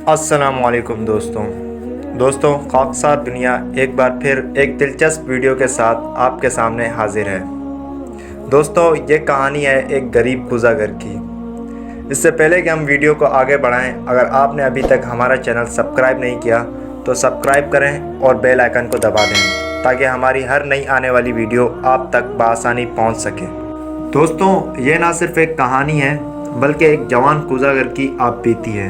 السلام علیکم دوستوں خاکسار دنیا ایک بار پھر ایک دلچسپ ویڈیو کے ساتھ آپ کے سامنے حاضر ہے۔ دوستوں یہ کہانی ہے ایک غریب کوزہ گر کی۔ اس سے پہلے کہ ہم ویڈیو کو آگے بڑھائیں، اگر آپ نے ابھی تک ہمارا چینل سبسکرائب نہیں کیا تو سبسکرائب کریں اور بیل آئیکن کو دبا دیں تاکہ ہماری ہر نئی آنے والی ویڈیو آپ تک بآسانی پہنچ سکے۔ دوستوں یہ نہ صرف ایک کہانی ہے بلکہ ایک جوان کوزہ گر کی آپ بیتی ہے۔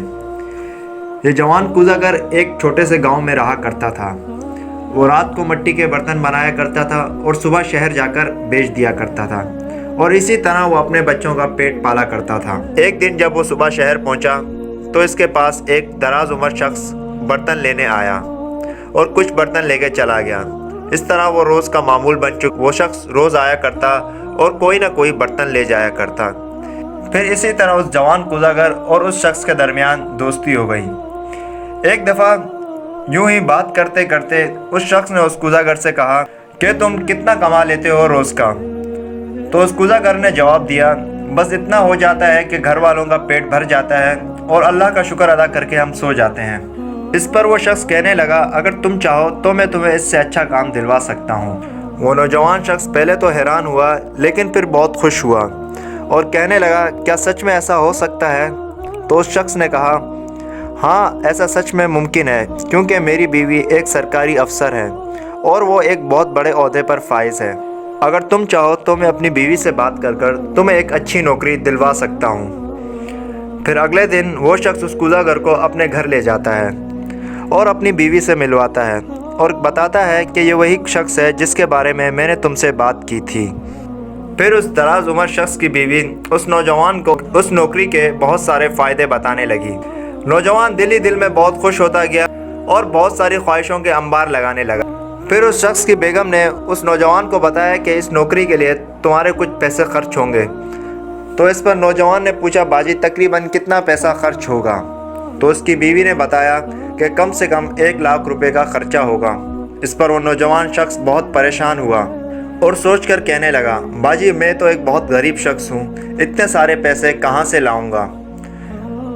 یہ جوان کوزہ گر ایک چھوٹے سے گاؤں میں رہا کرتا تھا۔ وہ رات کو مٹی کے برتن بنایا کرتا تھا اور صبح شہر جا کر بیچ دیا کرتا تھا، اور اسی طرح وہ اپنے بچوں کا پیٹ پالا کرتا تھا۔ ایک دن جب وہ صبح شہر پہنچا تو اس کے پاس ایک دراز عمر شخص برتن لینے آیا اور کچھ برتن لے کے چلا گیا۔ اس طرح وہ روز کا معمول بن چکا۔ وہ شخص روز آیا کرتا اور کوئی نہ کوئی برتن لے جایا کرتا۔ پھر اسی طرح اس جوان کوزہ گر اور اس شخص کے درمیان دوستی ہو گئی۔ ایک دفعہ یوں ہی بات کرتے کرتے اس شخص نے اس کوزہ گر سے کہا کہ تم کتنا کما لیتے ہو روز کا؟ تو اس کوزہ گر نے جواب دیا، بس اتنا ہو جاتا ہے کہ گھر والوں کا پیٹ بھر جاتا ہے اور اللہ کا شکر ادا کر کے ہم سو جاتے ہیں۔ اس پر وہ شخص کہنے لگا، اگر تم چاہو تو میں تمہیں اس سے اچھا کام دلوا سکتا ہوں۔ وہ نوجوان شخص پہلے تو حیران ہوا لیکن پھر بہت خوش ہوا اور کہنے لگا، کیا سچ میں ایسا ہو سکتا ہے؟ تو اس شخص نے کہا، ہاں ایسا سچ میں ممکن ہے، کیونکہ میری بیوی ایک سرکاری افسر ہے اور وہ ایک بہت بڑے عہدے پر فائز ہے۔ اگر تم چاہو تو میں اپنی بیوی سے بات کر تمہیں ایک اچھی نوکری دلوا سکتا ہوں۔ پھر اگلے دن وہ شخص اس کوزہ گر کو اپنے گھر لے جاتا ہے اور اپنی بیوی سے ملواتا ہے اور بتاتا ہے کہ یہ وہی شخص ہے جس کے بارے میں نے تم سے بات کی تھی۔ پھر اس دراز عمر شخص کی بیوی اس نوجوان کو اس نوکری کے بہت سارے فائدے بتانے لگی۔ نوجوان دل ہی دل میں بہت خوش ہوتا گیا اور بہت ساری خواہشوں کے انبار لگانے لگا۔ پھر اس شخص کی بیگم نے اس نوجوان کو بتایا کہ اس نوکری کے لیے تمہارے کچھ پیسے خرچ ہوں گے۔ تو اس پر نوجوان نے پوچھا، باجی تقریباً کتنا پیسہ خرچ ہوگا؟ تو اس کی بیوی نے بتایا کہ کم سے کم 1,00,000 روپے کا خرچہ ہوگا۔ اس پر وہ نوجوان شخص بہت پریشان ہوا اور سوچ کر کہنے لگا، باجی میں تو ایک بہت غریب شخص ہوں، اتنے سارے پیسے کہاں سے لاؤں گا؟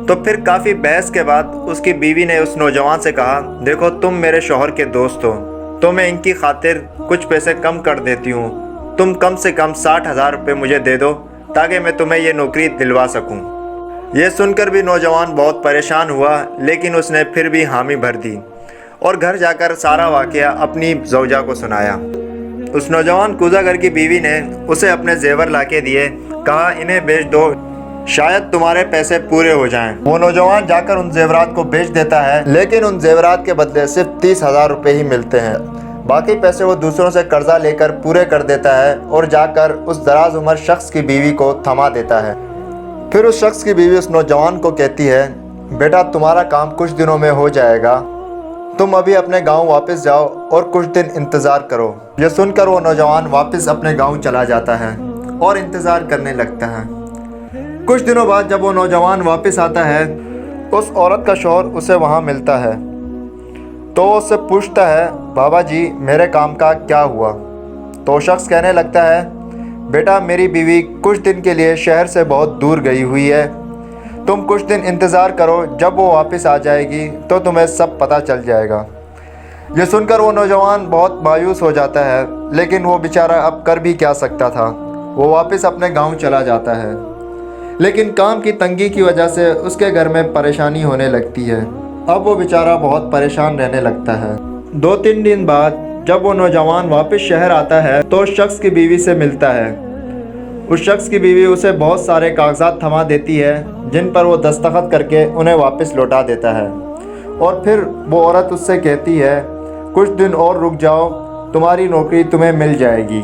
تو پھر کافی بحث کے بعد اس کی بیوی نے اس نوجوان سے کہا، دیکھو تم میرے شوہر کے دوست ہو تو میں ان کی خاطر کچھ پیسے کم کر دیتی ہوں، تم کم سے کم 60,000 روپے مجھے دے دو تاکہ میں تمہیں یہ نوکری دلوا سکوں۔ یہ سن کر بھی نوجوان بہت پریشان ہوا لیکن اس نے پھر بھی حامی بھر دی اور گھر جا کر سارا واقعہ اپنی زوجہ کو سنایا۔ اس نوجوان کوزہ گر کی بیوی نے اسے اپنے زیور لا کے دیے، کہا انہیں بیچ دو، شاید تمہارے پیسے پورے ہو جائیں۔ وہ نوجوان جا کر ان زیورات کو بیچ دیتا ہے لیکن ان زیورات کے بدلے صرف 30,000 روپے ہی ملتے ہیں۔ باقی پیسے وہ دوسروں سے قرضہ لے کر پورے کر دیتا ہے اور جا کر اس دراز عمر شخص کی بیوی کو تھما دیتا ہے۔ پھر اس شخص کی بیوی اس نوجوان کو کہتی ہے، بیٹا تمہارا کام کچھ دنوں میں ہو جائے گا، تم ابھی اپنے گاؤں واپس جاؤ اور کچھ دن انتظار کرو۔ یہ سن کر وہ نوجوان واپس اپنے گاؤں چلا جاتا ہے اور انتظار کرنے لگتا ہے۔ کچھ دنوں بعد جب وہ نوجوان واپس آتا ہے، اس عورت کا شوہر اسے وہاں ملتا ہے تو وہ اس سے پوچھتا ہے، بابا جی میرے کام کا کیا ہوا؟ تو وہ شخص کہنے لگتا ہے، بیٹا میری بیوی کچھ دن کے لیے شہر سے بہت دور گئی ہوئی ہے، تم کچھ دن انتظار کرو، جب وہ واپس آ جائے گی تو تمہیں سب پتہ چل جائے گا۔ یہ سن کر وہ نوجوان بہت مایوس ہو جاتا ہے لیکن وہ بیچارہ اب کر بھی کیا سکتا تھا، وہ واپس اپنے گاؤں چلا جاتا ہے۔ لیکن کام کی تنگی کی وجہ سے اس کے گھر میں پریشانی ہونے لگتی ہے۔ اب وہ بیچارہ بہت پریشان رہنے لگتا ہے۔ 2-3 دن بعد جب وہ نوجوان واپس شہر آتا ہے تو اس شخص کی بیوی سے ملتا ہے۔ اس شخص کی بیوی اسے بہت سارے کاغذات تھما دیتی ہے جن پر وہ دستخط کر کے انہیں واپس لوٹا دیتا ہے، اور پھر وہ عورت اس سے کہتی ہے، کچھ دن اور رک جاؤ، تمہاری نوکری تمہیں مل جائے گی۔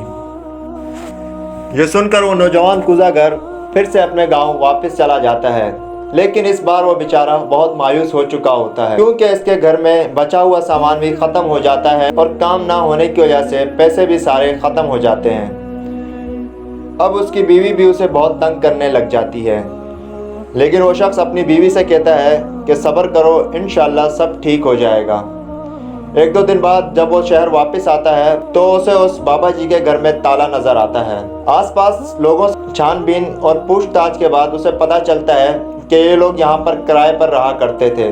یہ سن کر وہ نوجوان کوزہ گر پھر سے اپنے گاؤں واپس چلا جاتا ہے، لیکن اس بار وہ بیچارہ بہت مایوس ہو چکا ہوتا ہے کیونکہ اس کے گھر میں بچا ہوا سامان بھی ختم ہو جاتا ہے اور کام نہ ہونے کی وجہ سے پیسے بھی سارے ختم ہو جاتے ہیں۔ اب اس کی بیوی بھی اسے بہت تنگ کرنے لگ جاتی ہے، لیکن وہ شخص اپنی بیوی سے کہتا ہے کہ صبر کرو، انشاءاللہ سب ٹھیک ہو جائے گا۔ 1-2 دن بعد جب وہ شہر واپس آتا ہے تو اسے اس بابا جی کے گھر میں تالا نظر آتا ہے۔ آس پاس لوگوں سے چھان بین اور پوچھ تاچھ کے بعد اسے پتہ چلتا ہے کہ یہ لوگ یہاں پر کرائے پر رہا کرتے تھے